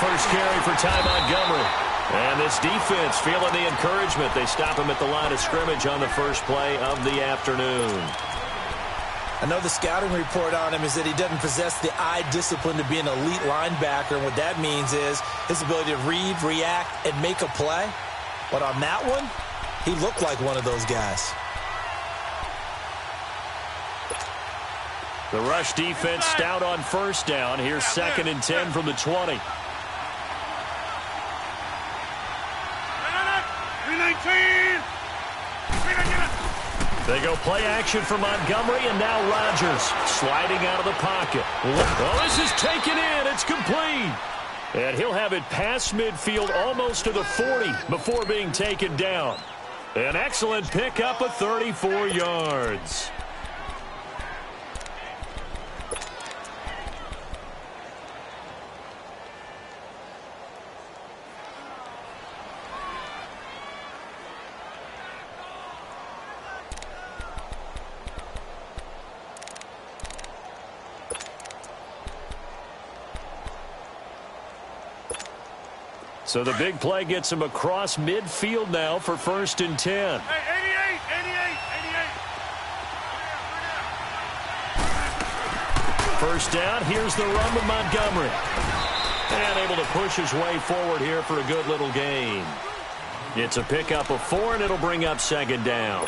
first carry for Ty Montgomery. And this defense feeling the encouragement. They stop him at the line of scrimmage on the first play of the afternoon. I know the scouting report on him is that he doesn't possess the eye discipline to be an elite linebacker. And what that means is his ability to read, react, and make a play. But on that one, he looked like one of those guys. The rush defense stout on first down. Here's 2nd and 10 from the 20. They go play action for Montgomery, and now Rodgers sliding out of the pocket. Oh, this is taken in. It's complete. And he'll have it past midfield almost to the 40 before being taken down. An excellent pickup of 34 yards. So the big play gets him across midfield now for 1st and 10. Hey, 88. First down, here's the run with Montgomery. And able to push his way forward here for a good little gain. It's a pickup of 4, and it'll bring up 2nd down.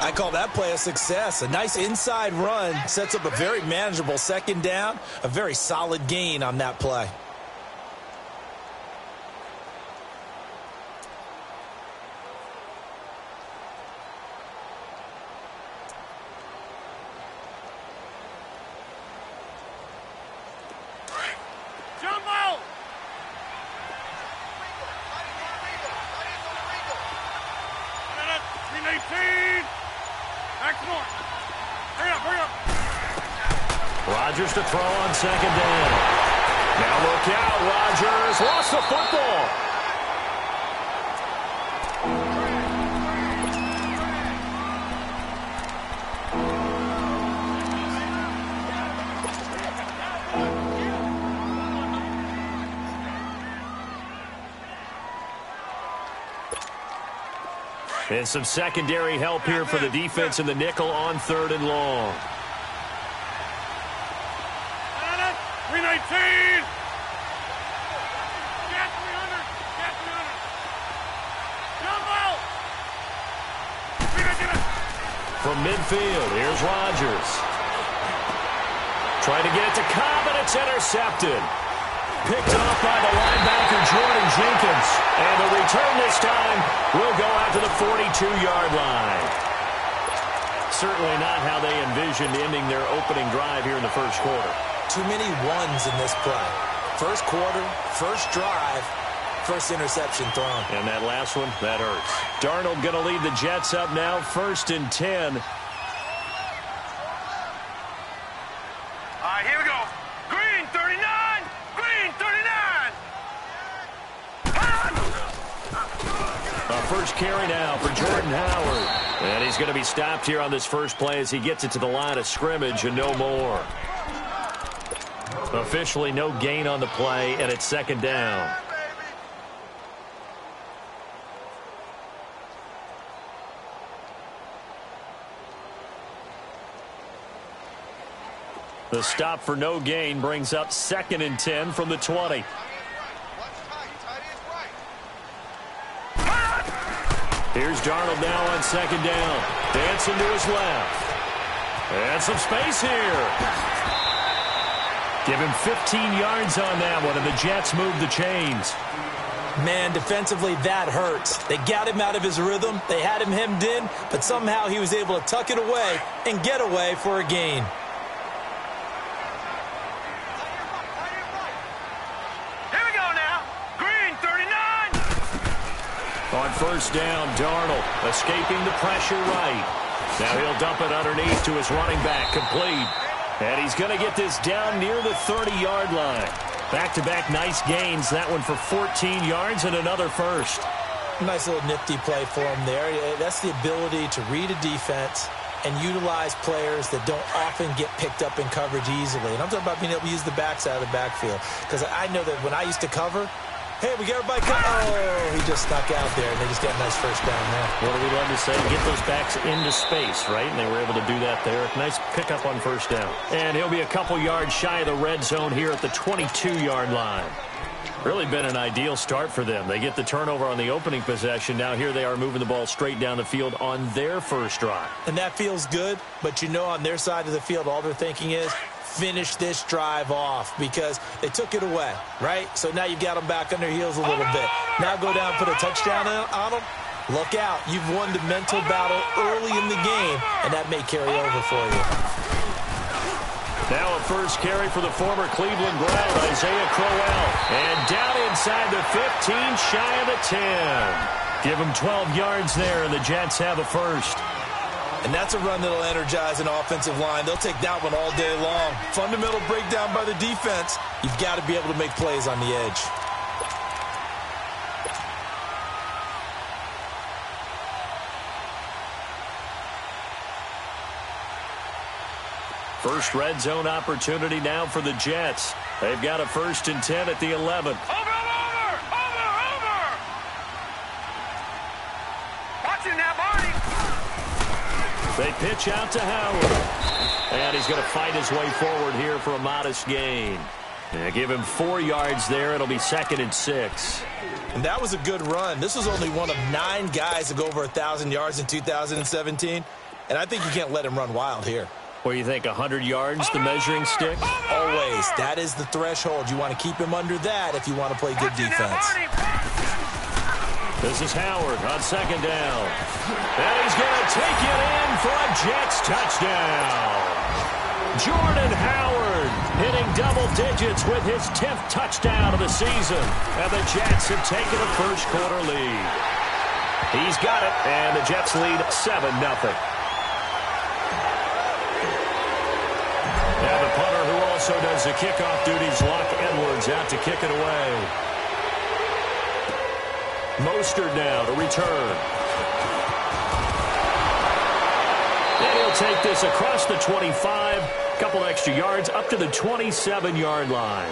I call that play a success. A nice inside run sets up a very manageable 2nd down. A very solid gain on that play. Rodgers to throw on 2nd down. Now look out, Rodgers lost the football. And some secondary help here for the defense in the nickel on 3rd and long. 319. Get 300. Get 300. Jumbo. From midfield, here's Rodgers. Trying to get it to Cobb, and it's intercepted. Picked off by the linebacker, Jordan Jenkins. And the return this time will go out to the 42-yard line. Certainly not how they envisioned ending their opening drive here in the first quarter. Too many ones in this play. First quarter, first drive, first interception thrown. And that last one, that hurts. Darnold going to lead the Jets up now, 1st and 10. All right, here we go. Green 39. Green 39. A first carry now for Jordan Howard. And he's going to be stopped here on this first play as he gets it to the line of scrimmage and no more. Officially no gain on the play, and it's 2nd down. The stop for no gain brings up 2nd and 10 from the 20. Here's Darnold now on 2nd down. Dancing to his left. And some space here. Give him 15 yards on that one, and the Jets move the chains. Man, defensively, that hurts. They got him out of his rhythm. They had him hemmed in, but somehow he was able to tuck it away and get away for a gain. Here we go now. Green 39. On first down, Darnold escaping the pressure right. Now he'll dump it underneath to his running back, complete. And he's going to get this down near the 30-yard line. Back-to-back nice gains. That one for 14 yards and another first. Nice little nifty play for him there. That's the ability to read a defense and utilize players that don't often get picked up in coverage easily. And I'm talking about being able to use the backside of the backfield. Because I know that when I used to cover, hey, we got everybody covered. Oh, he just snuck out there, and they just got a nice first down there. What do we love to say? Get those backs into space, right? And they were able to do that there. Nice pickup on first down. And he'll be a couple yards shy of the red zone here at the 22-yard line. Really been an ideal start for them. They get the turnover on the opening possession. Now here they are moving the ball straight down the field on their first drive. And that feels good, but you know on their side of the field, all they're thinking is, finish this drive off because they took it away, right? So now you've got them back on their heels a little bit. Now go down, put a touchdown on them. Look out. You've won the mental battle early in the game, and that may carry over for you. Now a first carry for the former Cleveland Brown, Isaiah Crowell. And down inside the 15, shy of the 10. Give him 12 yards there, and the Jets have a first. And that's a run that'll energize an offensive line. They'll take that one all day long. Fundamental breakdown by the defense. You've got to be able to make plays on the edge. First red zone opportunity now for the Jets. They've got a 1st and 10 at the 11. Over! Watch it now, Barney. They pitch out to Howard. And he's going to fight his way forward here for a modest gain. They give him 4 yards there. It'll be 2nd and 6. And that was a good run. This was only one of 9 guys to go over 1,000 yards in 2017. And I think you can't let him run wild here. What do you think, 100 yards, the measuring stick? Always. That is the threshold. You want to keep him under that if you want to play good defense. This is Howard on 2nd down. And he's going to take it in for a Jets touchdown. Jordan Howard hitting double digits with his 10th touchdown of the season. And the Jets have taken a first-quarter lead. He's got it, and the Jets lead 7-0. And the punter who also does the kickoff duties, Locke Edwards, out to kick it away. Mostert now to return. And he'll take this across the 25. Couple extra yards up to the 27-yard line.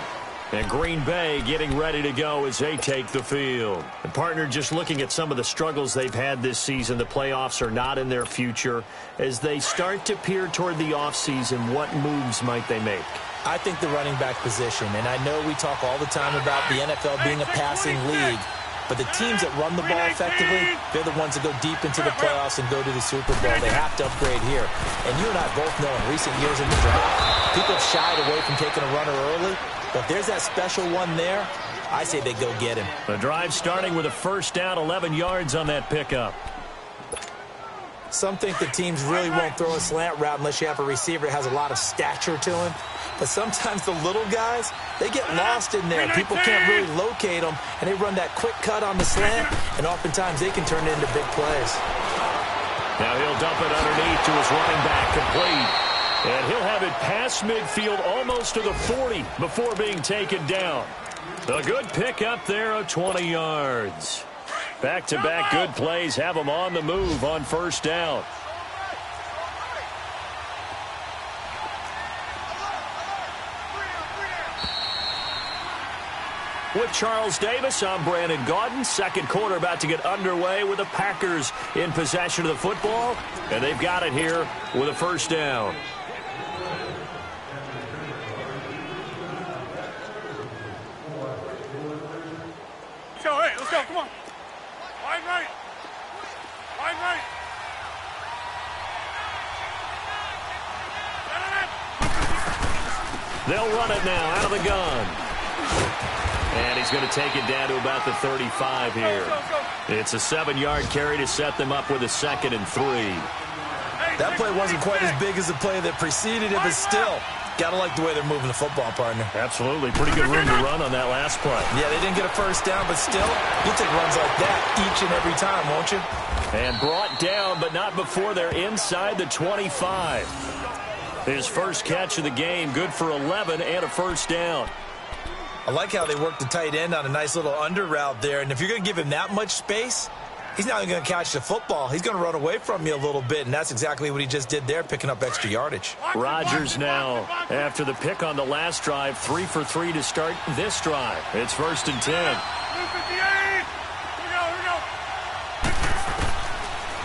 And Green Bay getting ready to go as they take the field. And partner, just looking at some of the struggles they've had this season, the playoffs are not in their future. As they start to peer toward the offseason, what moves might they make? I think the running back position, and I know we talk all the time about the NFL being a passing league, but the teams that run the ball effectively, they're the ones that go deep into the playoffs and go to the Super Bowl. They have to upgrade here. And you and I both know in recent years in the draft, people have shied away from taking a runner early. But there's that special one there. I say they go get him. The drive starting with a 1st down, 11 yards on that pickup. Some think the teams really won't throw a slant route unless you have a receiver that has a lot of stature to him. But sometimes the little guys, they get lost in there. People can't really locate them, and they run that quick cut on the slant, and oftentimes they can turn it into big plays. Now he'll dump it underneath to his running back, complete. And he'll have it past midfield almost to the 40 before being taken down. A good pick up there of 20 yards. Back-to-back good plays have them on the move on 1st down. With Charles Davis, I'm Brandon Gaudin. 2nd quarter about to get underway with the Packers in possession of the football. And they've got it here with a 1st down. Let's go, come on. Wide right. Wide right. They'll run it now out of the gun. And he's going to take it down to about the 35 here. It's a 7-yard carry to set them up with a 2nd and 3. That play wasn't quite as big as the play that preceded it, but still, got to like the way they're moving the football, partner. Absolutely. Pretty good room to run on that last play. Yeah, they didn't get a 1st down, but still, you'll take runs like that each and every time, won't you? And brought down, but not before they're inside the 25. His first catch of the game, good for 11 and a 1st down. I like how they worked the tight end on a nice little under route there, and if you're going to give him that much space, He's not going to catch the football. He's going to run away from you a little bit, and that's exactly what he just did there, picking up extra yardage. Rodgers now, after the pick on the last drive, 3 for 3 to start this drive. It's 1st and 10.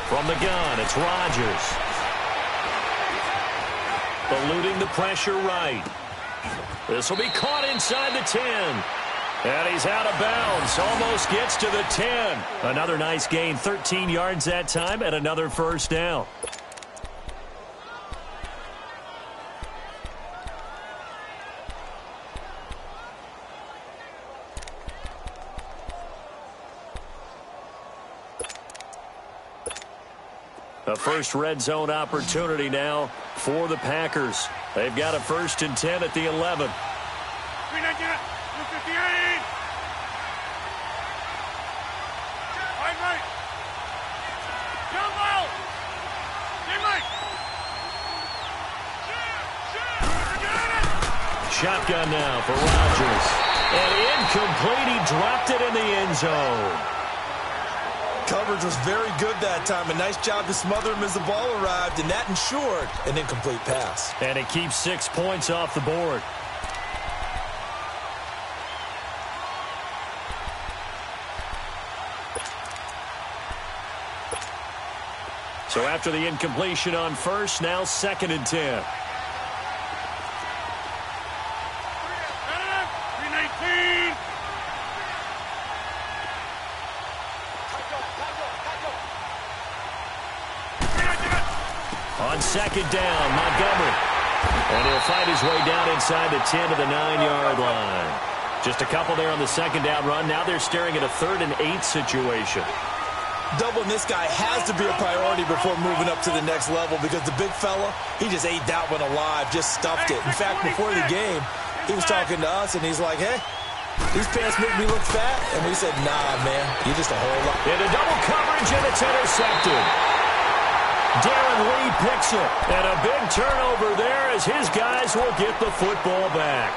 From the gun, it's Rodgers. Eluding the pressure right. This will be caught inside the 10. And he's out of bounds. Almost gets to the 10. Another nice gain, 13 yards that time, and another first down. A first red zone opportunity now for the Packers. They've got a 1st and 10 at the 11. Shotgun now for Rodgers. And incomplete. He dropped it in the end zone. Coverage was very good that time. A nice job to smother him as the ball arrived, and that ensured an incomplete pass. And it keeps 6 points off the board. So after the incompletion on first, now 2nd and 10. On 2nd down, Montgomery. And he'll fight his way down inside the 10 to the 9-yard line. Just a couple there on the 2nd down run. Now they're staring at a 3rd and 8 situation. Doubling this guy has to be a priority before moving up to the next level because the big fella, he just ate that one alive, just stuffed it. In fact, before the game, he was talking to us, and he's like, hey, these pants make me look fat. And we said, nah, man, you're just a whole lot. Into double coverage, and it's intercepted. Darren Lee picks it, and a big turnover there as his guys will get the football back.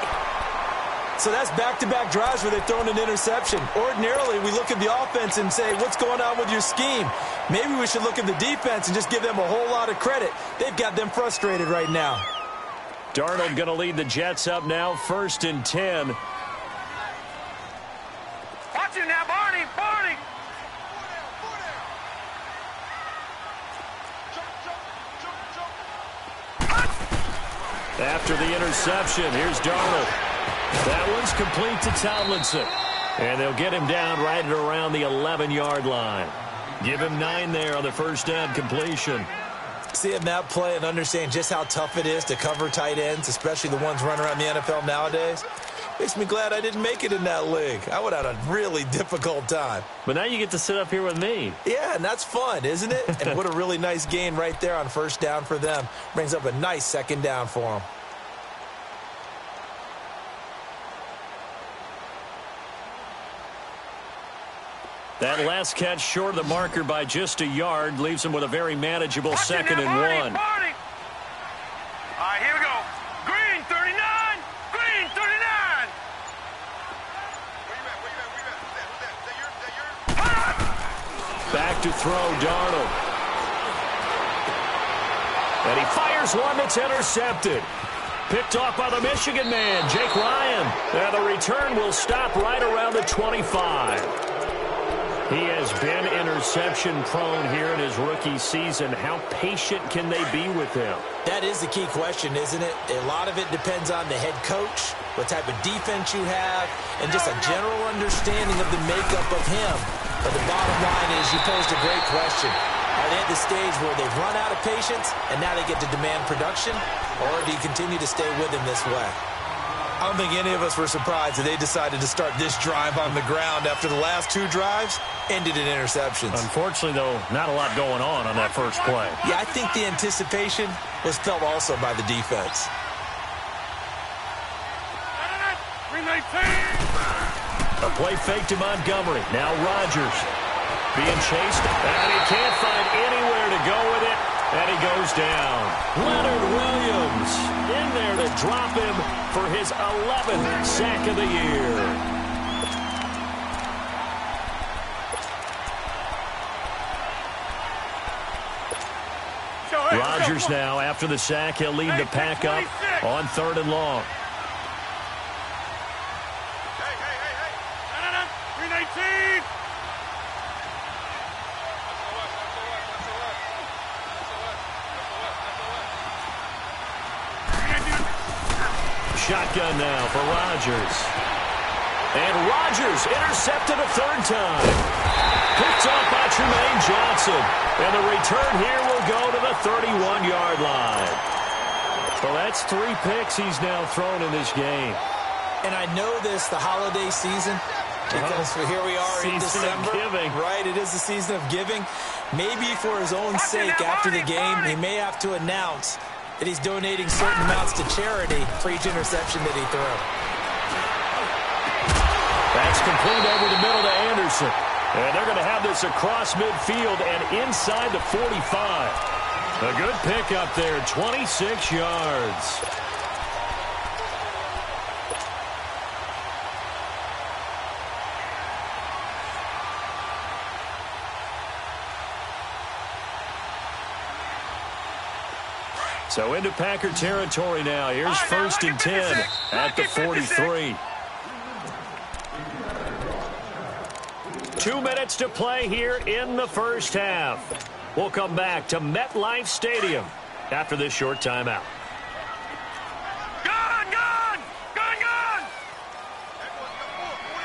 So that's back-to-back drives where they've thrown an interception. Ordinarily, we look at the offense and say, what's going on with your scheme? Maybe we should look at the defense and just give them a whole lot of credit. They've got them frustrated right now. Darnold going to lead the Jets up now, 1st and 10. Watch him now, Barney! Barney! After the interception, here's Darnold. That one's complete to Tomlinson. And they'll get him down right at around the 11-yard line. Give him 9 there on the first down completion. Seeing that play and understand just how tough it is to cover tight ends, especially the ones running around the NFL nowadays, makes me glad I didn't make it in that league. I would have had a really difficult time. But now you get to sit up here with me. Yeah, and that's fun, isn't it? And what a really nice gain right there on first down for them. Brings up a nice 2nd down for them. That last catch short of the marker by just a yard leaves him with a very manageable 2nd and 1. All right, here we go. Green, 39. Green, 39. Back to throw, Darnold. And he fires one that's intercepted. Picked off by the Michigan man, Jake Ryan. And the return will stop right around the 25. He has been interception-prone here in his rookie season. How patient can they be with him? That is the key question, isn't it? A lot of it depends on the head coach, what type of defense you have, and just a general understanding of the makeup of him. But the bottom line is you posed a great question. Are they at the stage where they've run out of patience and now they get to demand production? Or do you continue to stay with him this way? I don't think any of us were surprised that they decided to start this drive on the ground after the last 2 drives ended in interceptions. Unfortunately, though, not a lot going on that first play. Yeah, I think the anticipation was felt also by the defense. A play fake to Montgomery. Now Rodgers being chased, and he can't find anywhere to go with it, and he goes down. Leonard Williams in there to drop him for his 11th sack of the year. Rodgers now, after the sack, he'll lead the pack up on 3rd and long. Hey. 319. Shotgun now for Rodgers. And Rodgers intercepted a 3rd time. Picked off by Tremaine Johnson. And the return here will go to the 31-yard line. So that's 3 picks he's now thrown in this game. And I know this, the holiday season, because here we are in December. Giving. Right, it is the season of giving. Maybe for his own sake, after the game, he may have to announce that he's donating certain amounts to charity for each interception that he threw. That's complete over the middle to Anderson. And they're going to have this across midfield and inside the 45. A good pick up there, 26 yards. So into Packer territory now. Here's 1st and 10 at the 43. 2 minutes to play here in the first half. We'll come back to MetLife Stadium after this short timeout. Gun!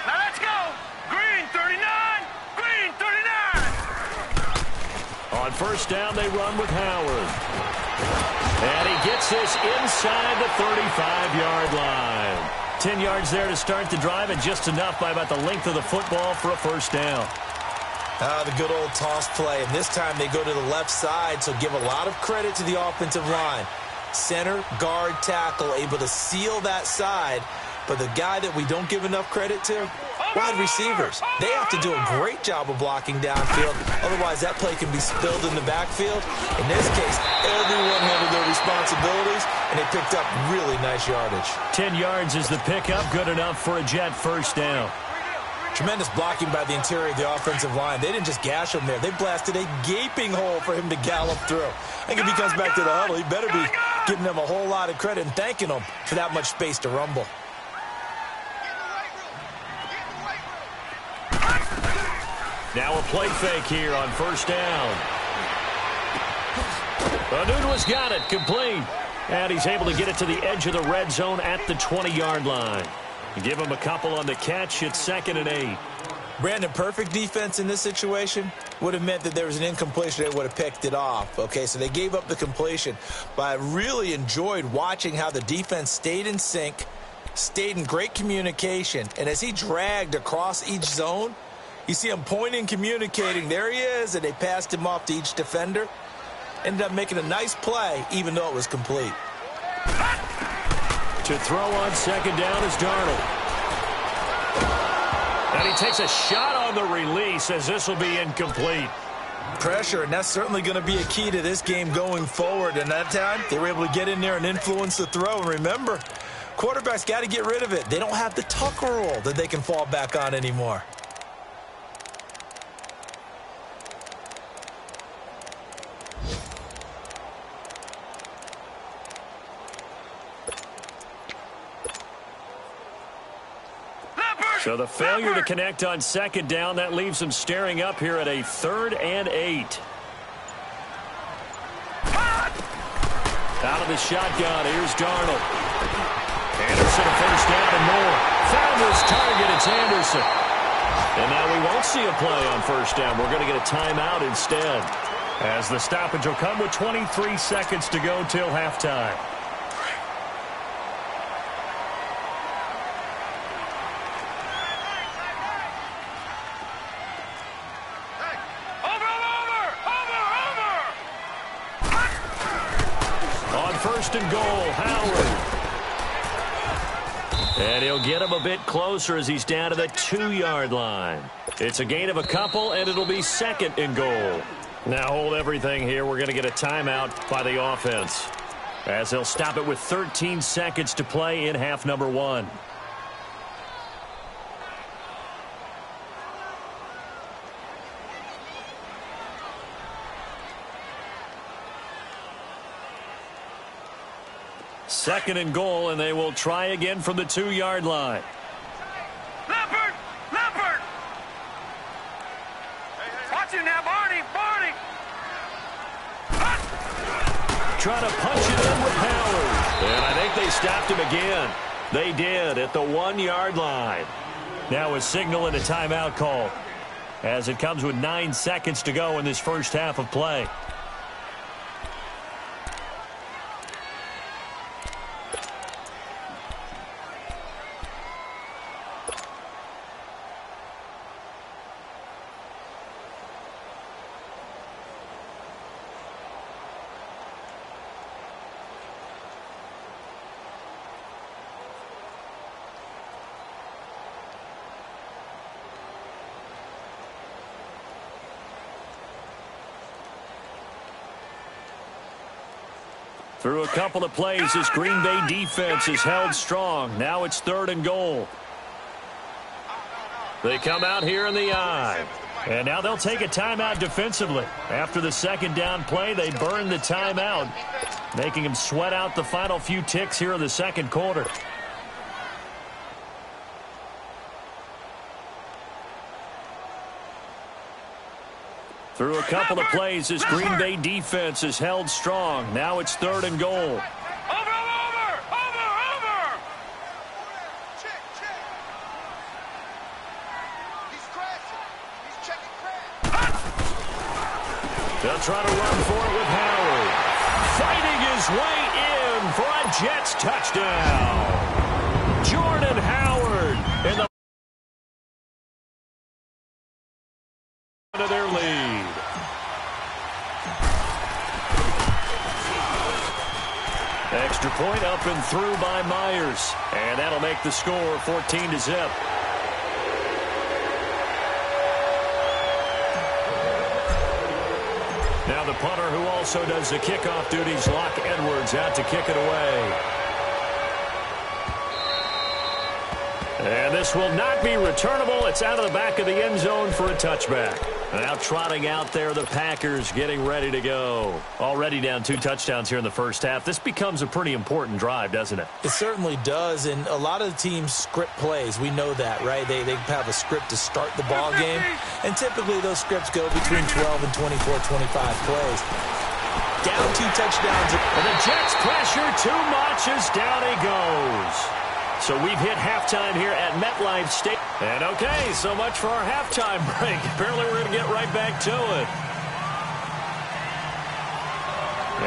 Now let's go. Green 39. Green 39. On 1st down, they run with Howard. And he gets this inside the 35-yard line. 10 yards there to start the drive, and just enough by about the length of the football for a 1st down. The good old toss play, and this time they go to the left side, so give a lot of credit to the offensive line. Center, guard, tackle, able to seal that side, but the guy that we don't give enough credit to, wide receivers. They have to do a great job of blocking downfield, otherwise that play can be spilled in the backfield. In this case, everyone handled their responsibilities, and they picked up really nice yardage. 10 yards is the pickup, good enough for a Jet 1st down. Tremendous blocking by the interior of the offensive line. They didn't just gash him there. They blasted a gaping hole for him to gallop through. I think if he comes back to the huddle, he better be giving them a whole lot of credit and thanking them for that much space to rumble. Get Now a play fake here on 1st down. Anunua's got it, complete. And he's able to get it to the edge of the red zone at the 20-yard line. Give him a couple on the catch. It's 2nd and 8. Brandon, perfect defense in this situation would have meant that there was an incompletion. They would have picked it off. Okay, so they gave up the completion. But I really enjoyed watching how the defense stayed in sync, stayed in great communication. And as he dragged across each zone, you see him pointing, communicating. There he is, and they passed him off to each defender. Ended up making a nice play, even though it was complete. To throw on 2nd down is Darnold. And he takes a shot on the release as this will be incomplete. Pressure, and that's certainly going to be a key to this game going forward. And that time, they were able to get in there and influence the throw. And remember, quarterbacks got to get rid of it. They don't have the tuck rule that they can fall back on anymore. So the failure to connect on 2nd down, that leaves them staring up here at a 3rd and 8. Out of the shotgun, here's Darnold. Anderson a 1st down and more. Found his target, it's Anderson. And now we won't see a play on 1st down. We're going to get a timeout instead, as the stoppage will come with 23 seconds to go till halftime. And goal, Howard. And he'll get him a bit closer as he's down to the 2-yard line. It's a gain of a couple, and it'll be 2nd and goal. Now hold everything here. We're going to get a timeout by the offense, as they'll stop it with 13 seconds to play in half number 1. 2nd and goal, and they will try again from the 2-yard line. Leopard! Leopard! Watch him now, Barney! Barney! Trying to punch it in with Howard. And I think they stopped him again. They did at the 1-yard line. Now a signal and a timeout call as it comes with 9 seconds to go in this first half of play. Through a couple of plays, this Green Bay defense is held strong. Now it's 3rd and goal. They come out here in the I. And now they'll take a timeout defensively. After the 2nd down play, they burn the timeout, making them sweat out the final few ticks here in the 2nd quarter. Through a couple of plays, this Green Bay defense is held strong. Now it's 3rd and goal. Over! Check. He's crashing. He's checking crash. They'll try to run for it with Howard. Fighting his way in for a Jets touchdown. Jordan Howard in the to their lead. Extra point up and through by Myers. And that'll make the score 14-0. Now the punter who also does the kickoff duties, Locke Edwards, out to kick it away. And this will not be returnable. It's out of the back of the end zone for a touchback. Now trotting out there, the Packers getting ready to go. Already down 2 touchdowns here in the first half. This becomes a pretty important drive, doesn't it? It certainly does, and a lot of the teams script plays. We know that, right? They have a script to start the ball game, and typically those scripts go between 12 and 24, 25 plays. Down 2 touchdowns. And the Jets pressure too much as down he goes. So we've hit halftime here at MetLife Stadium. And okay, so much for our halftime break. Apparently we're going to get right back to it.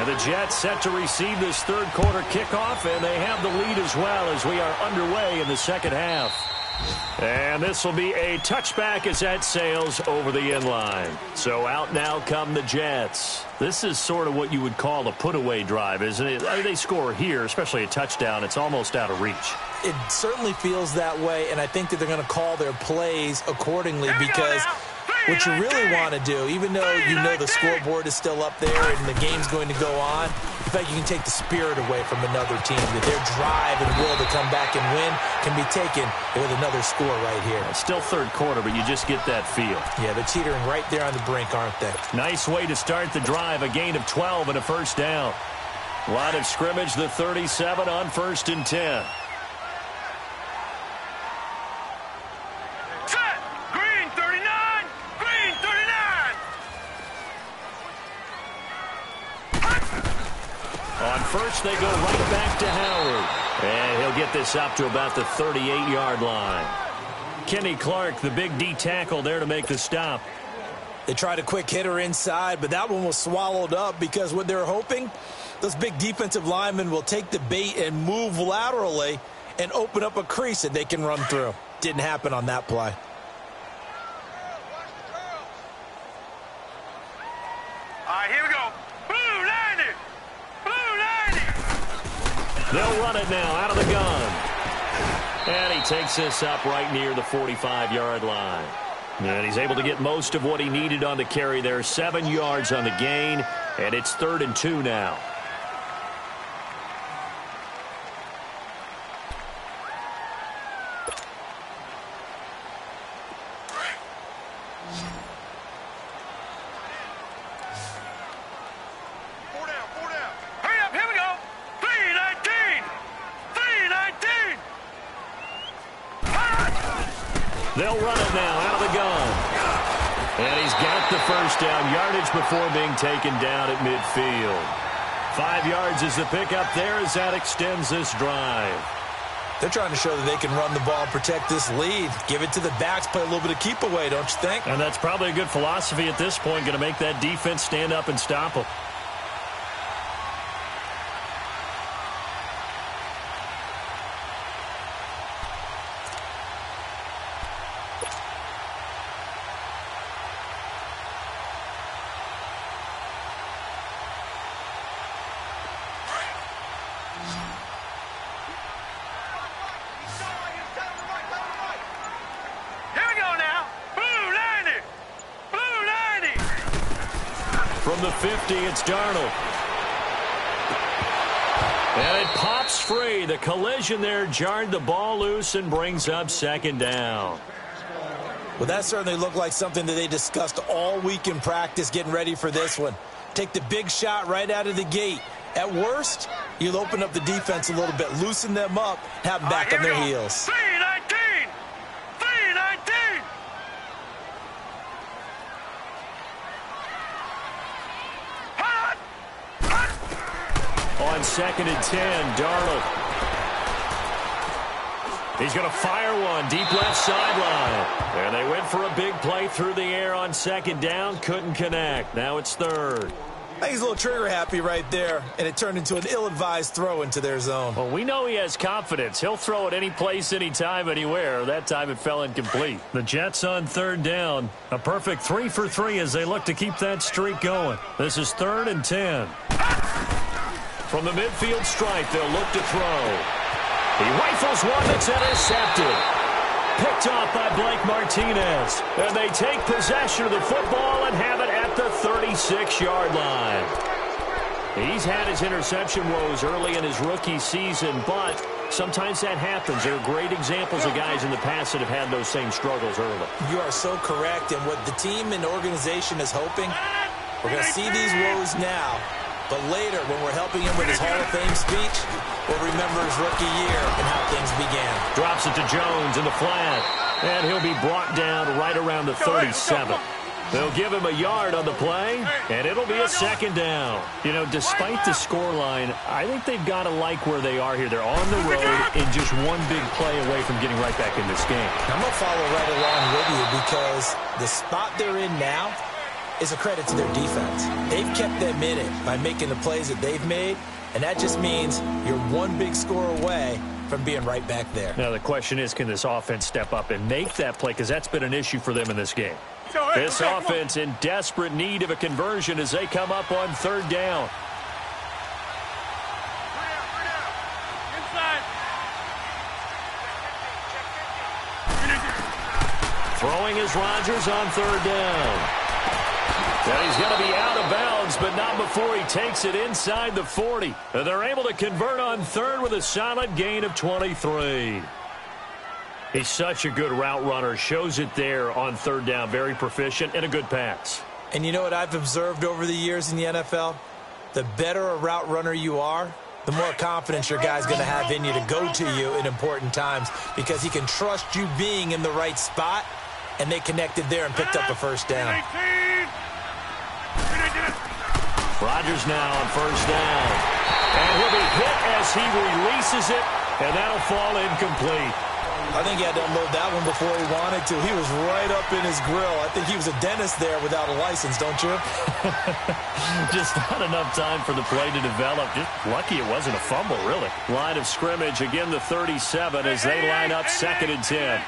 And the Jets set to receive this 3rd quarter kickoff, and they have the lead as well as we are underway in the 2nd half. And this will be a touchback as that sails over the end line. So out now come the Jets. This is sort of what you would call a put-away drive, isn't it? I mean, they score here, especially a touchdown. It's almost out of reach. It certainly feels that way, and I think that they're going to call their plays accordingly because what you really want to do, even though you know the scoreboard is still up there and the game's going to go on, in fact, you can take the spirit away from another team. That their drive and will to come back and win can be taken with another score right here. It's still 3rd quarter, but you just get that feel. Yeah, they're teetering right there on the brink, aren't they? Nice way to start the drive, a gain of 12 and a 1st down. Line of scrimmage, the 37 on 1st and 10. On first, they go right back to Howard. And he'll get this up to about the 38-yard line. Kenny Clark, the big D tackle there to make the stop. They tried a quick hitter inside, but that one was swallowed up because what they're hoping, those big defensive linemen will take the bait and move laterally and open up a crease that they can run through. Didn't happen on that play. All right, here we go. Blue 90! Blue 90! They'll run it now out of the gun. And he takes this up right near the 45-yard line. And he's able to get most of what he needed on the carry there. 7 yards on the gain, and it's 3rd and 2 now. Hurry up, here we go. 3:19. They'll run it now out of the gun. And he's got the first down yardage before being taken down at midfield. 5 yards is the pickup there as that extends this drive. They're trying to show that they can run the ball, protect this lead. Give it to the backs, play a little bit of keep away, don't you think? And that's probably a good philosophy at this point, going to make that defense stand up and stop them. From the 50, it's Darnold. And it pops free. The collision there jarred the ball loose and brings up second down. Well, that certainly looked like something that they discussed all week in practice getting ready for this one. Take the big shot right out of the gate. At worst, you'll open up the defense a little bit, loosen them up, have them back on their heels. 3-19! 3-19! On 2nd and 10, Darnold. He's going to fire one deep left sideline. And they went for a big play through the air on 2nd down. Couldn't connect. Now it's 3rd. I think he's a little trigger happy right there, and it turned into an ill-advised throw into their zone. Well, we know he has confidence. He'll throw it any place, anytime, anywhere. That time it fell incomplete. The Jets on 3rd down. A perfect 3 for 3 as they look to keep that streak going. This is 3rd and 10. From the midfield stripe, they'll look to throw. He rifles one that's intercepted. Picked off by Blake Martinez. And they take possession of the football and have it at the 36-yard line. He's had his interception woes early in his rookie season, but sometimes that happens. There are great examples of guys in the past that have had those same struggles early. You are so correct. And what the team and organization is hoping, we're going to see these woes now. But later, when we're helping him with his Hall of Fame speech, we'll remember his rookie year and how things began. Drops it to Jones in the flat. And he'll be brought down right around the 37. They'll give him a yard on the play, and it'll be a 2nd down. You know, despite the scoreline, I think they've got to like where they are here. They're on the road and just one big play away from getting right back in this game. I'm going to follow right along with you because the spot they're in now is a credit to their defense. They've kept them in it by making the plays that they've made, and that just means you're one big score away from being right back there. Now, the question is, can this offense step up and make that play? Because that's been an issue for them in this game. This offense in desperate need of a conversion as they come up on 3rd down. Throwing is Rodgers on 3rd down. And he's going to be out of bounds, but not before he takes it inside the 40. And they're able to convert on 3rd with a solid gain of 23. He's such a good route runner. Shows it there on 3rd down. Very proficient and a good pass. And you know what I've observed over the years in the NFL? The better a route runner you are, the more confidence your guy's going to have in you to go to you in important times because he can trust you being in the right spot, and they connected there and picked up a 1st down. Rodgers now on 1st down. And he'll be hit as he releases it, and that'll fall incomplete. I think he had to unload that one before he wanted to. He was right up in his grill. I think he was a dentist there without a license, don't you? Just not enough time for the play to develop. Just lucky it wasn't a fumble, really. Line of scrimmage, again the 37 as they line up 2nd and 10.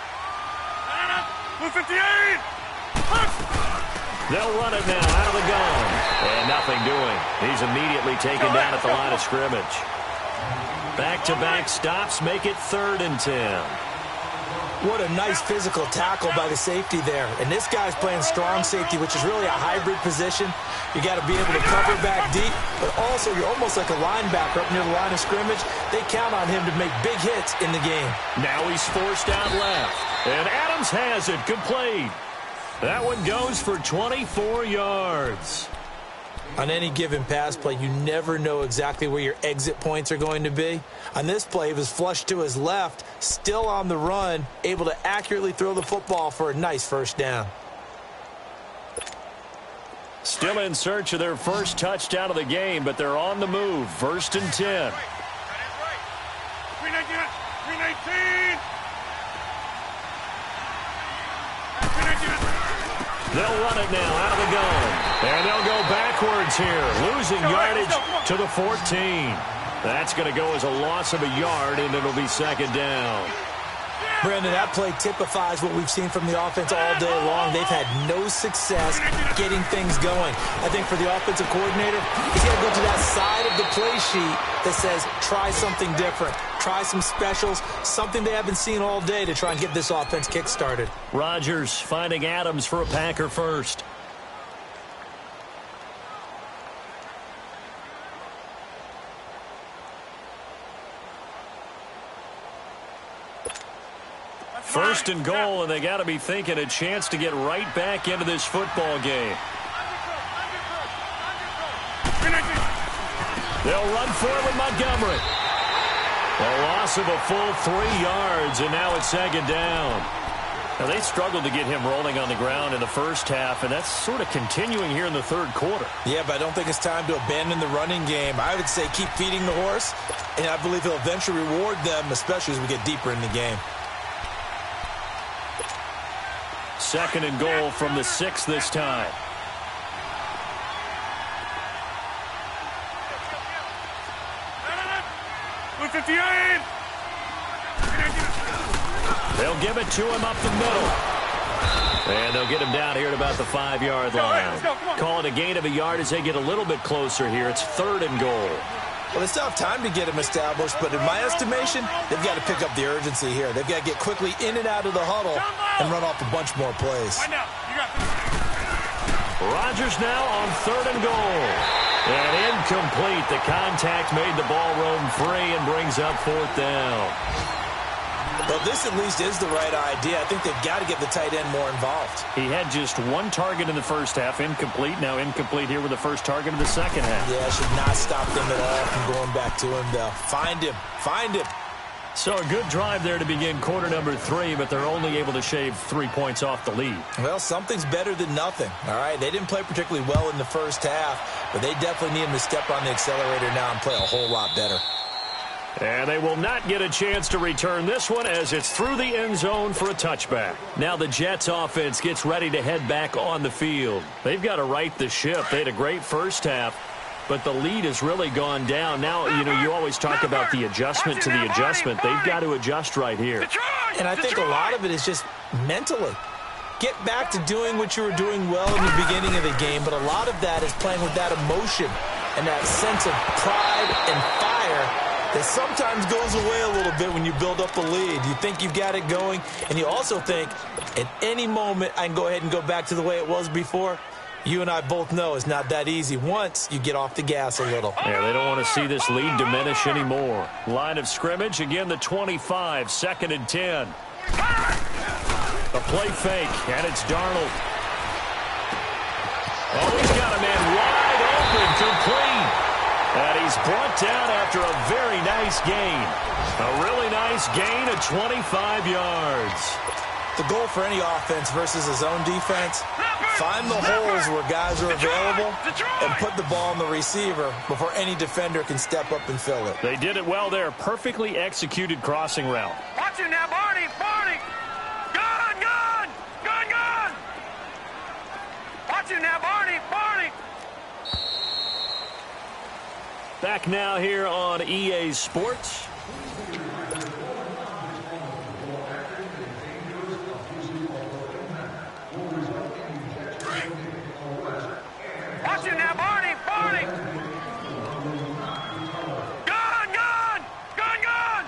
58! They'll run it now out of the gun. And nothing doing. He's immediately taken down at the line of scrimmage. Back-to-back stops make it 3rd and 10. What a nice physical tackle by the safety there. And this guy's playing strong safety, which is really a hybrid position. You got to be able to cover back deep, but also you're almost like a linebacker up near the line of scrimmage. They count on him to make big hits in the game. Now he's forced out left. And Adams has it complete. That one goes for 24 yards. On any given pass play, you never know exactly where your exit points are going to be. On this play, he was flushed to his left, still on the run, able to accurately throw the football for a nice first down. Still in search of their first touchdown of the game, but they're on the move. 1st and 10. 319! They'll run it now out of the gun. And they'll go backwards here, losing yardage to the 14. That's going to go as a loss of a yard, and it'll be 2nd down. Brandon, that play typifies what we've seen from the offense all day long. They've had no success getting things going. I think for the offensive coordinator, he's got to go to that side of the play sheet that says, try something different. Try some specials, something they haven't seen all day to try and get this offense kick-started. Rodgers finding Adams for a Packer first. First and goal, and they got to be thinking a chance to get right back into this football game. They'll run forward Montgomery. A loss of a full 3 yards, and now it's 2nd down. Now, they struggled to get him rolling on the ground in the first half, and that's sort of continuing here in the 3rd quarter. Yeah, but I don't think it's time to abandon the running game. I would say keep feeding the horse, and I believe he'll eventually reward them, especially as we get deeper in the game. 2nd and goal from the 6 this time. They'll give it to him up the middle. And they'll get him down here at about the 5-yard line. Call it a gain of a yard as they get a little bit closer here. It's 3rd and goal. Well, they still have time to get him established, but in my estimation, they've got to pick up the urgency here. They've got to get quickly in and out of the huddle and run off a bunch more plays. Rodgers now on 3rd and goal. And incomplete. The contact made the ball roam free and brings up 4th down. Well, this at least is the right idea. I think they've got to get the tight end more involved. He had just 1 target in the first half, incomplete. Now incomplete here with the first target of the second half. Yeah, should not stop them at all from going back to him, though. Find him. Find him. So a good drive there to begin quarter number 3, but they're only able to shave 3 points off the lead. Well, something's better than nothing, all right? They didn't play particularly well in the first half, but they definitely need him to step on the accelerator now and play a whole lot better. And they will not get a chance to return this one as it's through the end zone for a touchback. Now the Jets offense gets ready to head back on the field. They've got to right the ship. They had a great first half, but the lead has really gone down. Now, you always talk about the adjustment to the adjustment. They've got to adjust right here. And I think a lot of it is just mentally. Get back to doing what you were doing well in the beginning of the game, but a lot of that is playing with that emotion and that sense of pride and fire that sometimes goes away a little bit when you build up the lead. You think you've got it going, and you also think at any moment I can go ahead and go back to the way it was before. You and I both know it's not that easy once you get off the gas a little. Yeah, they don't want to see this lead diminish anymore. Line of scrimmage, again the 25, 2nd and 10. A play fake, and it's Darnold. Oh, he's got a man wide open, complete. And he's brought down after a very nice gain. A really nice gain of 25 yards. The goal for any offense versus his own defense, find the holes where guys are available and put the ball on the receiver before any defender can step up and fill it. They did it well there. Perfectly executed crossing route. Watch it now, Barney! Barney! Gun! Gun! Gun! Gun! Watch it now, Barney! Barney! Back now here on EA Sports. Watch it now, Barney! Barney! Gun! Gun! Gun! Gun!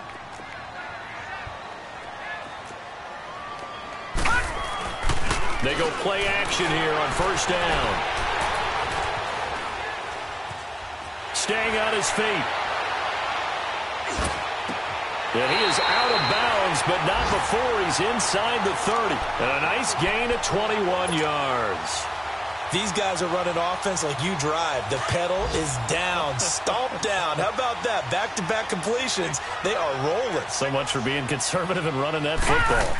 They go play action here on 1st down. Staying on his feet. And he is out of bounds, but not before he's inside the 30. And a nice gain of 21 yards. These guys are running offense like you drive. The pedal is down, stomped down. How about that? Back-to-back completions. They are rolling. So much for being conservative and running that football.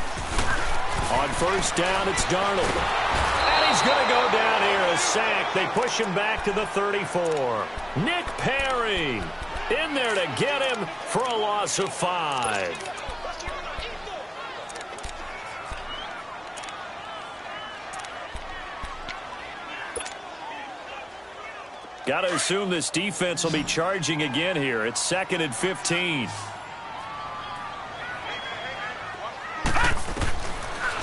On first down, it's Darnold. And he's going to go down here, a sack. They push him back to the 34. Nick Perry in there to get him for a loss of 5. Got to assume this defense will be charging again here. It's 2nd and 15.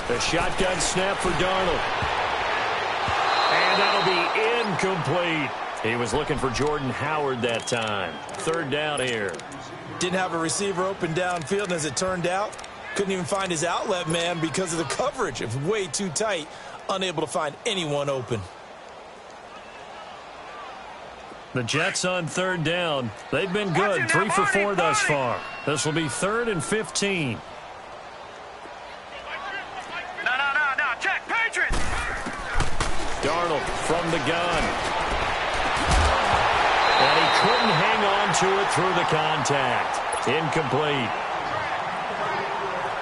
The shotgun snap for Darnold. And that'll be incomplete. He was looking for Jordan Howard that time. 3rd down here. Didn't have a receiver open downfield, and as it turned out, couldn't even find his outlet man because of the coverage. It was way too tight, unable to find anyone open. The Jets on 3rd down. They've been good, 3 for 4 thus far. This will be 3rd and 15. No, check, Patriots! Darnold from the gun. And he couldn't hang on to it through the contact. Incomplete.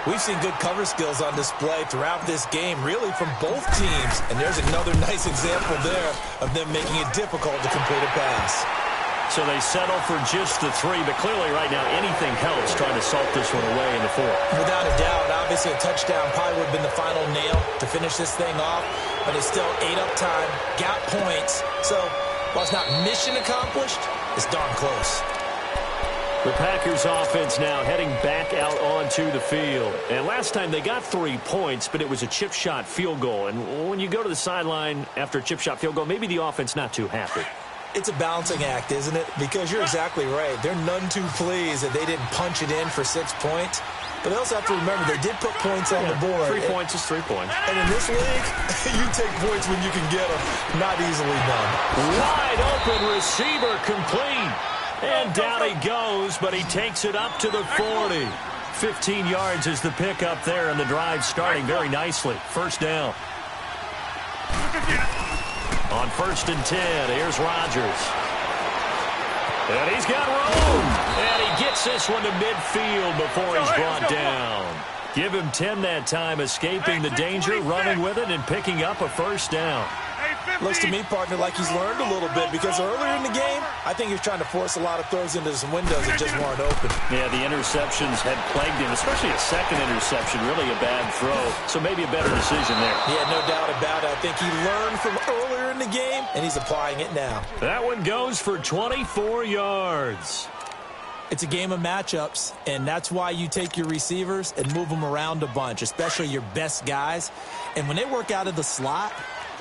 We've seen good cover skills on display throughout this game, really from both teams. And there's another nice example there of them making it difficult to complete a pass. So they settle for just the 3, but clearly right now anything helps trying to salt this one away in the 4th. Without a doubt, obviously a touchdown probably would have been the final nail to finish this thing off, but it's still ate up time, got points. So while it's not mission accomplished, it's darn close. The Packers offense now heading back out onto the field. And last time they got 3 points, but it was a chip shot field goal. And when you go to the sideline after a chip shot field goal, maybe the offense not too happy. It's a balancing act, isn't it? Because you're exactly right. They're none too pleased that they didn't punch it in for 6 points. But they also have to remember they did put points on the board. 3 points is 3 points. And in this league, you take points when you can get them. Not easily done. Wide open receiver complete. And down he goes, but he takes it up to the 40. 15 yards is the pickup there, and the drive starting very nicely. 1st down. On 1st and 10, here's Rodgers. And he's got room. And he gets this one to midfield before he's brought down. Give him 10 that time, escaping the danger, running with it, and picking up a 1st down. Looks to me, partner, like he's learned a little bit because earlier in the game, I think he was trying to force a lot of throws into some windows that just weren't open. Yeah, the interceptions had plagued him, especially a 2nd interception, really a bad throw. So maybe a better decision there. Yeah, no doubt about it. I think he learned from earlier in the game, and he's applying it now. That one goes for 24 yards. It's a game of matchups, and that's why you take your receivers and move them around a bunch, especially your best guys. And when they work out of the slot,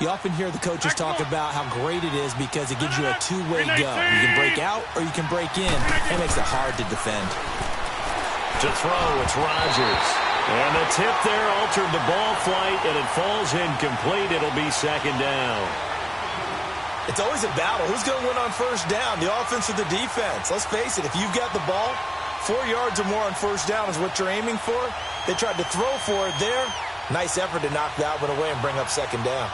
you often hear the coaches talk about how great it is because it gives you a two-way go. You can break out or you can break in. It makes it hard to defend. To throw, it's Rodgers. And the tip there altered the ball flight, and it falls incomplete. It'll be 2nd down. It's always a battle. Who's going to win on 1st down, the offense or the defense? Let's face it, if you've got the ball, 4 yards or more on 1st down is what you're aiming for. They tried to throw for it there. Nice effort to knock that one away and bring up 2nd down.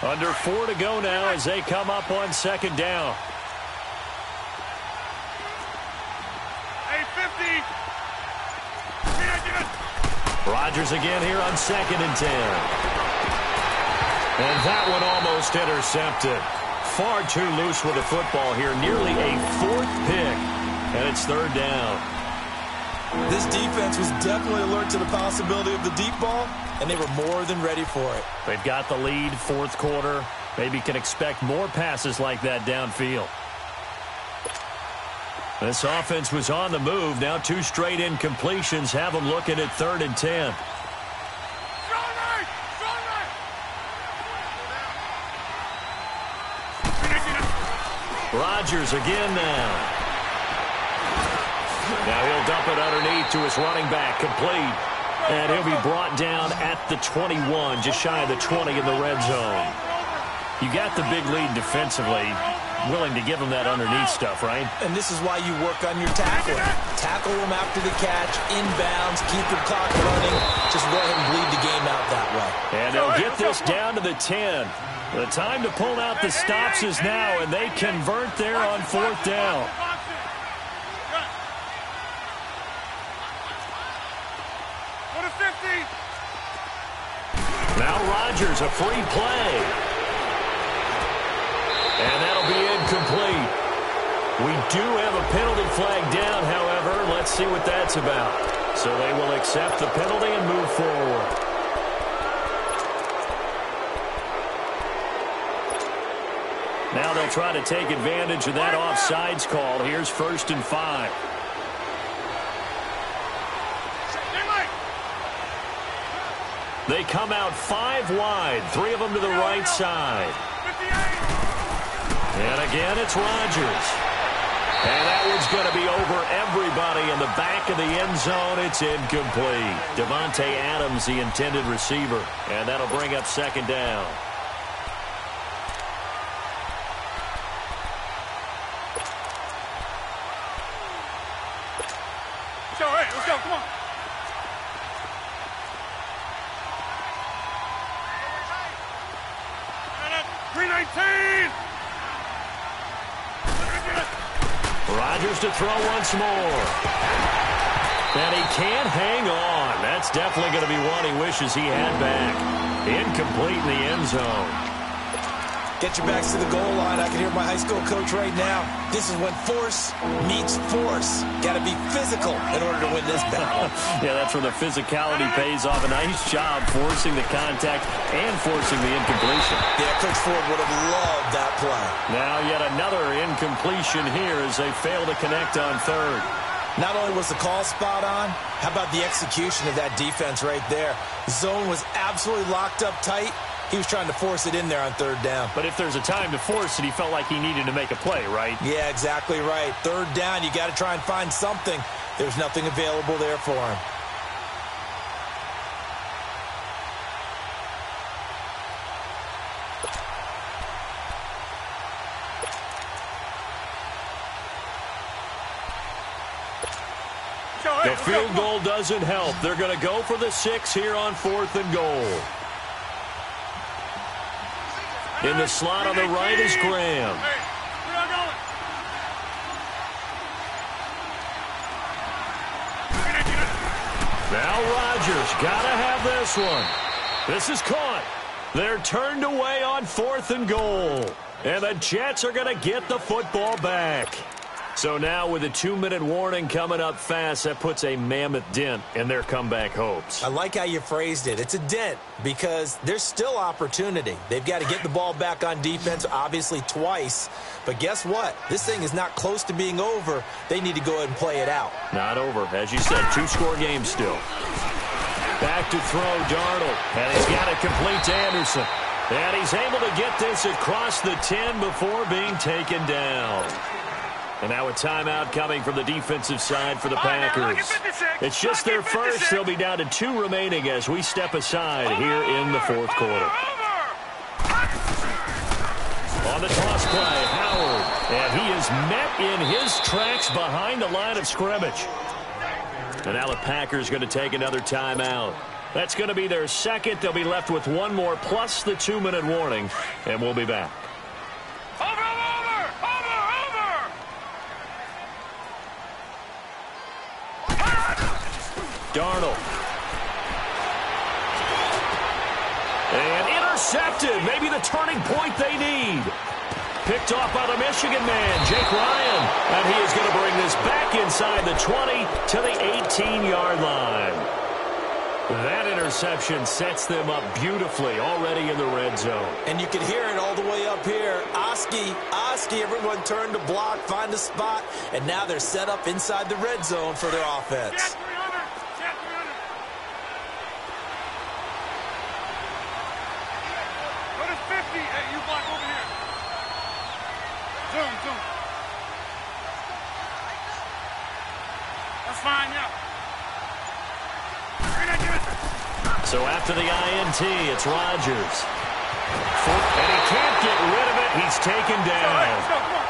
Under 4 to go now as they come up on 2nd down. Rodgers again here on 2nd and 10. And that one almost intercepted. Far too loose with the football here. Nearly a 4th pick. And it's 3rd down. This defense was definitely alert to the possibility of the deep ball, and they were more than ready for it. They've got the lead, 4th quarter. Maybe can expect more passes like that downfield. This offense was on the move. Now 2 straight incompletions have them looking at 3rd and 10. Rodgers again now. Now he'll dump it underneath to his running back, complete. And he'll be brought down at the 21, just shy of the 20 in the red zone. You got the big lead defensively. willing to give him that underneath stuff, right? And this is why you work on your tackling. Tackle him after the catch, inbounds, keep your clock running. Just go ahead and bleed the game out that way. And they'll get this down to the 10. The time to pull out the stops is now, and they convert there on 4th down. Now Rodgers, a free play. And that'll be incomplete. We do have a penalty flag down, however. Let's see what that's about. So they will accept the penalty and move forward. Now they'll try to take advantage of that offsides call. Here's 1st and 5. They come out 5 wide, 3 of them to the right side. And again, it's Rodgers. And that one's going to be over everybody in the back of the end zone. It's incomplete. Devontae Adams, the intended receiver. And that'll bring up 2nd down. Let's go, come on. Rodgers to throw once more. And he can't hang on. That's definitely going to be one he wishes he had back. Incomplete in the end zone. Get your backs to the goal line. I can hear my high school coach right now. This is when force meets force. Got to be physical in order to win this battle. Yeah, that's where the physicality pays off. A nice job forcing the contact and forcing the incompletion. Yeah, Coach Ford would have loved that play. Now yet another incompletion here as they fail to connect on 3rd. Not only was the call spot on, how about the execution of that defense right there? Zone was absolutely locked up tight. He was trying to force it in there on 3rd down. But if there's a time to force it, he felt like he needed to make a play, right? Yeah, exactly right. 3rd down, you got to try and find something. There's nothing available there for him. The field goal doesn't help. They're going to go for the 6 here on 4th and goal. In the slot on the right is Graham. Now Rodgers got to have this one. This is caught. They're turned away on 4th and goal. And the Jets are going to get the football back. So now with a 2-minute warning coming up fast, that puts a mammoth dent in their comeback hopes. I like how you phrased it. It's a dent because there's still opportunity. They've got to get the ball back on defense, obviously twice. But guess what? This thing is not close to being over. They need to go ahead and play it out. Not over. As you said, 2-score game still. Back to throw, Darnold. And he's got it complete to Anderson. And he's able to get this across the 10 before being taken down. And now a timeout coming from the defensive side for the Packers. It's just their first. They'll be down to 2 remaining as we step aside here in the 4th quarter. On the toss play, Howard. And he is met in his tracks behind the line of scrimmage. And now the Packers going to take another timeout. That's going to be their second. They'll be left with 1 more plus the 2-minute warning. And we'll be back. Darnold. And intercepted. Maybe the turning point they need. Picked off by the Michigan man, Jake Ryan. And he is going to bring this back inside the 20 to the 18-yard line. That interception sets them up beautifully already in the red zone. And you can hear it all the way up here. Oski, everyone turned to block, find a spot, and now they're set up inside the red zone for their offense. So after the INT, it's Rodgers. And he can't get rid of it. He's taken down.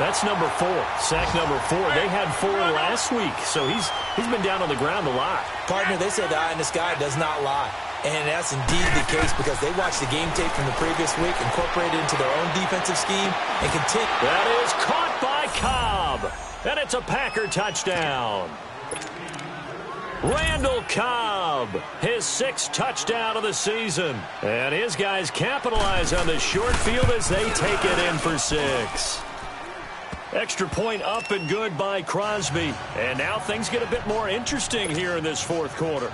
That's number 4. Sack number 4. They had 4 last week, so he's been down on the ground a lot. Partner, they say the eye in the sky does not lie. And that's indeed the case because they watched the game tape from the previous week, incorporated it into their own defensive scheme, and continue. That is caught by Cobb. And it's a Packer touchdown. Randall Cobb, his 6th touchdown of the season. And his guys capitalize on the short field as they take it in for 6. Extra point up and good by Crosby. And now things get a bit more interesting here in this 4th quarter.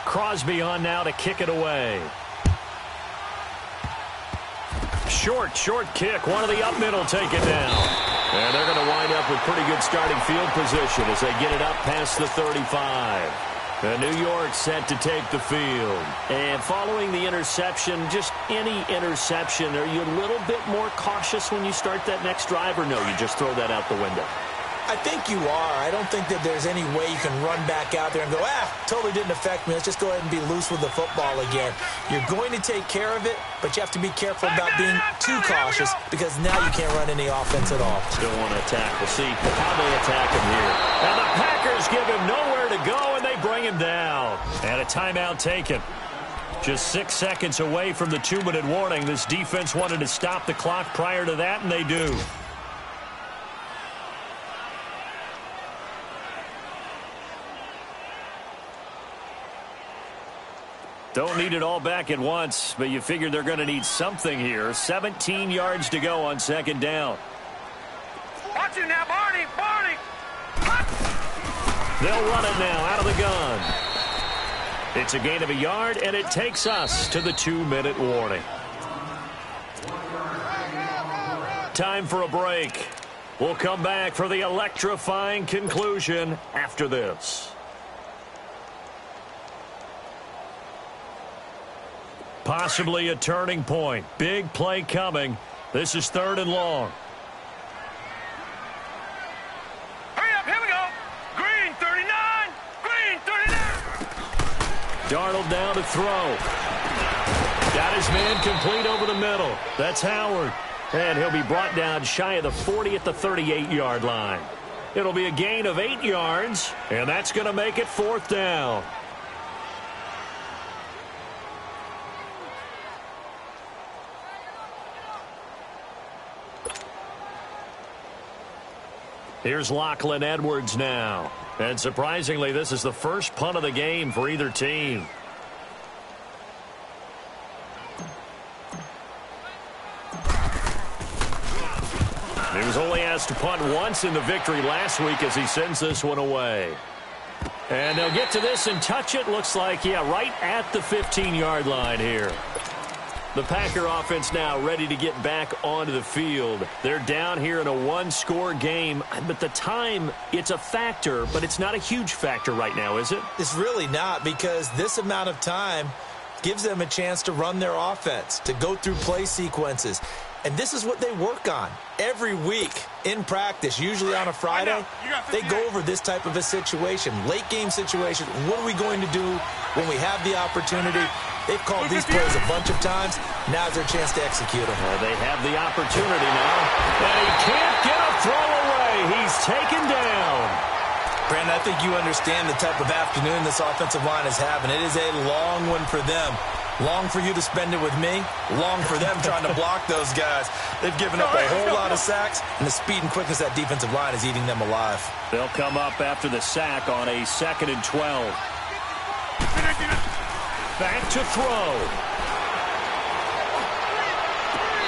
Crosby on now to kick it away. Short kick. One of the up middle take it down. And they're going to wind up with pretty good starting field position as they get it up past the 35. And New York set to take the field. And following the interception, just any interception, are you a little bit more cautious when you start that next drive, or no, you just throw that out the window? I think you are. I don't think that there's any way you can run back out there and go, totally didn't affect me. Let's just go ahead and be loose with the football again. You're going to take care of it, but you have to be careful about being too cautious because now you can't run any offense at all. Still want to attack. We'll see how they attack him here. And the Packers give him nowhere to go, and they bring him down. And a timeout taken. Just 6 seconds away from the 2-minute warning. This defense wanted to stop the clock prior to that, and they do. Don't need it all back at once, but you figure they're going to need something here. 17 yards to go on 2nd down. Watch it now, Barney! Barney! They'll run it now out of the gun. It's a gain of a yard, and it takes us to the 2-minute warning. Time for a break. We'll come back for the electrifying conclusion after this. Possibly a turning point. Big play coming. This is 3rd and long. Hurry up, here we go. Green 39. Green 39. Darnold down to throw. Got his man complete over the middle. That's Howard. And he'll be brought down shy of the 40 at the 38-yard line. It'll be a gain of 8 yards, and that's going to make it 4th down. Here's Lachlan Edwards now. And surprisingly, this is the first punt of the game for either team. He was only asked to punt once in the victory last week as he sends this one away. And they'll get to this and touch it. Looks like, right at the 15-yard line here. The Packer offense now ready to get back onto the field. They're down here in a 1-score game, but the time, it's a factor, but it's not a huge factor right now, is it? It's really not, because this amount of time gives them a chance to run their offense, to go through play sequences. And this is what they work on every week in practice, usually on a Friday. They go over this type of a situation, late game situation. What are we going to do when we have the opportunity? They've called these plays a bunch of times. Now's their chance to execute them. Well, they have the opportunity now. And he can't get a throw away. He's taken down. Brandon, I think you understand the type of afternoon this offensive line is having. It is a long one for them. Long for you to spend it with me. Long for them trying to block those guys. They've given up a whole lot of sacks, and the speed and quickness of that defensive line is eating them alive. They'll come up after the sack on a 2nd and 12. Back to throw.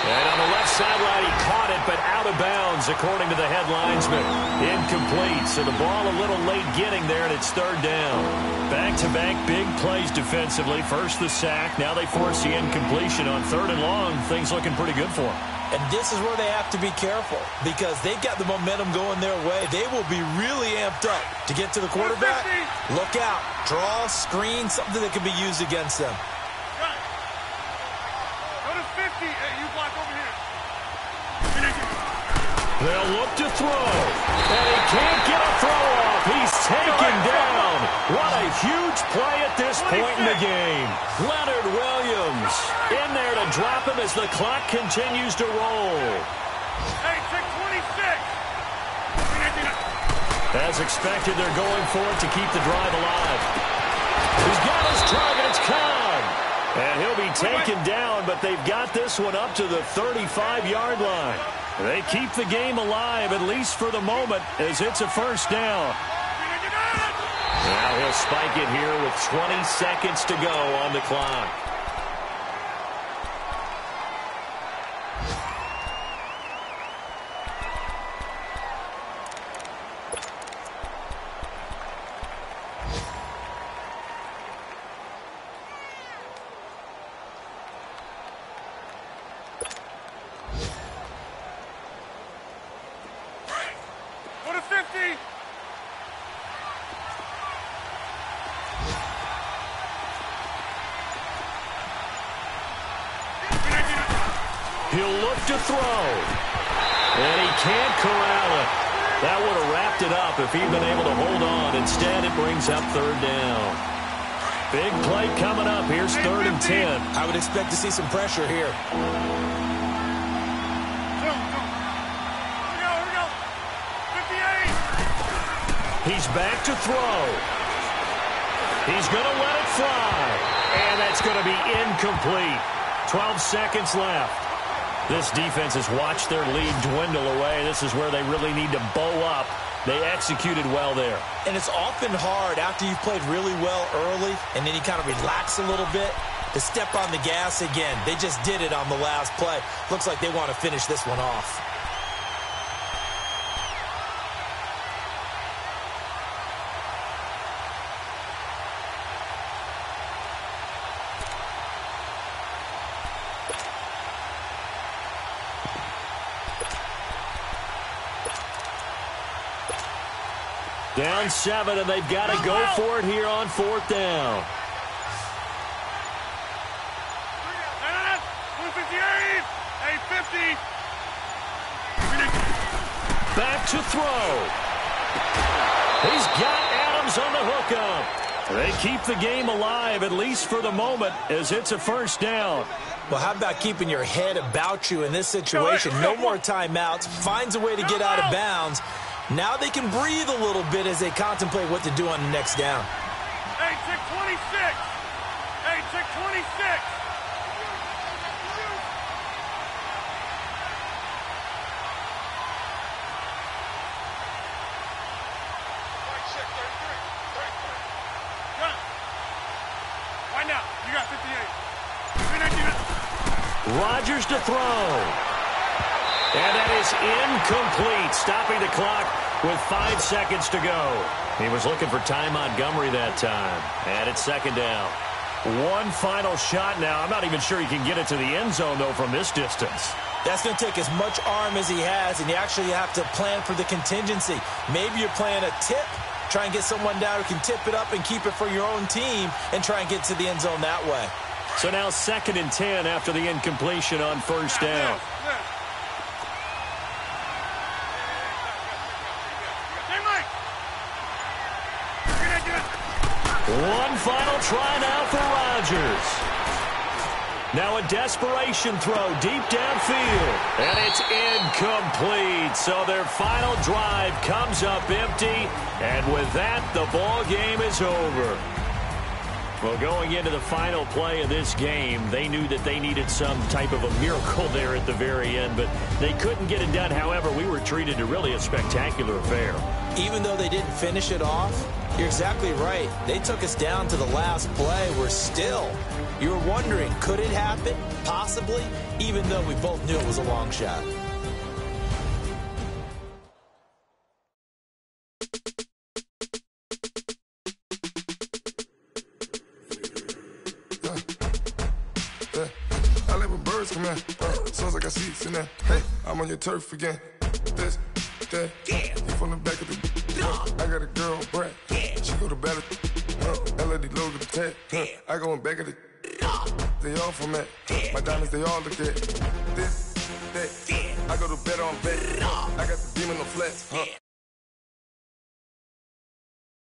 And on the left sideline, he caught it, but out of bounds, according to the head linesman. Incomplete, so the ball a little late getting there, and it's 3rd down. Back-to-back big plays defensively. First the sack, now they force the incompletion on 3rd and long. Things looking pretty good for them. And this is where they have to be careful because they've got the momentum going their way. They will be really amped up to get to the quarterback. Look out. Draw, screen, something that can be used against them. Go to 50. Hey, you block over here. They'll look to throw. And he can't get a throw off. He's taken down. huge play at this point in the game. Leonard Williams in there to drop him as the clock continues to roll. Hey, check 26. As expected, they're going for it to keep the drive alive. He's got his target. It's Cobb. And he'll be taken down, but they've got this one up to the 35-yard line. They keep the game alive, at least for the moment, as it's a first down. Now he'll spike it here with 20 seconds to go on the clock. Go to 50. He'll look to throw. And he can't corral it. That would have wrapped it up if he'd been able to hold on. Instead, it brings up third down. Big play coming up. Here's 3rd and 10. I would expect to see some pressure here. Here we go. 58. He's back to throw. He's going to let it fly. And that's going to be incomplete. 12 seconds left. This defense has watched their lead dwindle away. This is where they really need to bow up. They executed well there. And it's often hard after you've played really well early and then you kind of relax a little bit to step on the gas again. They just did it on the last play. Looks like they want to finish this one off. Down 7, and they've got to go for it here on 4th down. 158. Hey, 50. Back to throw. He's got Adams on the hookup. They keep the game alive, at least for the moment, as it's a first down. Well, how about keeping your head about you in this situation? No more timeouts. Finds a way to get out of bounds. Now they can breathe a little bit as they contemplate what to do on the next down. Hey, check 26. Hey, check 26. Check 33. Got it. Right now, you got 58. Rodgers to throw. And that is incomplete, stopping the clock with 5 seconds to go. He was looking for Ty Montgomery that time. And it's 2nd down. One final shot now. I'm not even sure he can get it to the end zone, though, from this distance. That's going to take as much arm as he has, and you actually have to plan for the contingency. Maybe you're playing a tip. Try and get someone down who can tip it up and keep it for your own team and try and get to the end zone that way. So now 2nd and 10 after the incompletion on 1st down. One final try now for Rodgers. Now a desperation throw deep downfield. And it's incomplete. So their final drive comes up empty. And with that, the ball game is over. Well, going into the final play of this game, they knew that they needed some type of a miracle there at the very end, but they couldn't get it done. However, we were treated to really a spectacular affair. Even though they didn't finish it off, you're exactly right. They took us down to the last play. We're still. You were wondering, could it happen? Possibly, even though we both knew it was a long shot. I like when birds come in. Sounds like I see seats in there. Hey, I'm on your turf again. This, that, yeah. You from the back of the. I got a girl, Brad. Yeah. She go to battle. LED logo the tag. Yeah. I go in back of the. They all from that. Yeah. My diamonds, they all look at. This, that. Yeah. I go to bed on bed. I got the demon on flats.